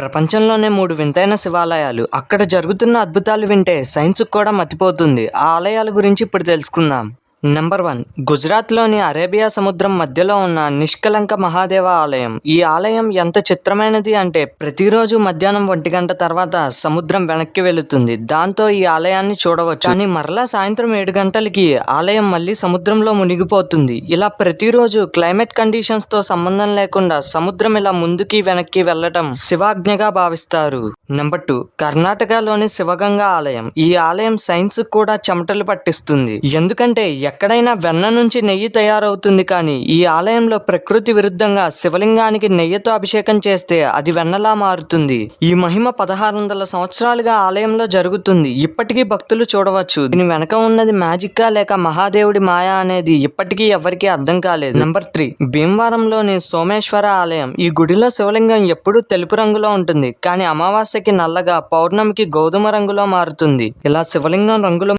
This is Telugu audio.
ప్రపంచంలోనే 3 వింతైన శివాలయాలు. అక్కడ జరుగుతున్న అద్భుతాలు వింటే సైన్స్‌కు కూడా మతిపోతుంది. ఆ ఆలయాల గురించి ఇప్పుడు తెలుసుకుందాం. నంబర్ 1 గుజరాత్‌లోని అరేబియా సముద్రం మధ్యలో ఉన్న నిష్కలంక మహాదేవ ఆలయం. ఈ ఆలయం ఎంత చిత్రమైనది అంటే ప్రతిరోజు మధ్యాహ్నం 1 గంట తర్వాత సముద్రం వెనక్కి వెళుతుంది. దాంతో ఈ ఆలయాన్ని చూడవచ్చు. కానీ మరలా సాయంత్రం 7 గంటలకి ఆలయం మళ్ళీ సముద్రంలో మునిగిపోతుంది. ఇలా ప్రతిరోజు క్లైమేట్ కండిషన్స్‌తో సంబంధం లేకుండా సముద్రం ఇలా ముందుకి వెనక్కి వెళ్ళటం శివాజ్ఞగా భావిస్తారు. నంబర్ 2 కర్ణాటకలోని శివగంగా ఆలయం. ఈ ఆలయం సైన్స్‌కు కూడా చెమటలు పట్టిస్తుంది. ఎందుకంటే ఎక్కడైనా వెన్న నుంచి నెయ్యి తయారవుతుంది, కానీ ఈ ఆలయంలో ప్రకృతి విరుద్ధంగా శివలింగానికి నెయ్యితో అభిషేకం చేస్తే అది వెన్నలా మారుతుంది. ఈ మహిమ 1600 సంవత్సరాలుగా ఆలయంలో జరుగుతుంది. ఇప్పటికీ భక్తులు చూడవచ్చు. దీని వెనక ఉన్నది మ్యాజిక్కా లేక మహాదేవుడి మాయా అనేది ఇప్పటికీ ఎవరికీ అర్థం కాలేదు. నంబర్ 3 భీమవరంలోని సోమేశ్వర ఆలయం. ఈ గుడిలో శివలింగం ఎప్పుడూ తెలుపు రంగులో ఉంటుంది, కానీ అమావాస్యకి నల్లగా, పౌర్ణమికి గోధుమ రంగులో మారుతుంది. ఇలా శివలింగం రంగులో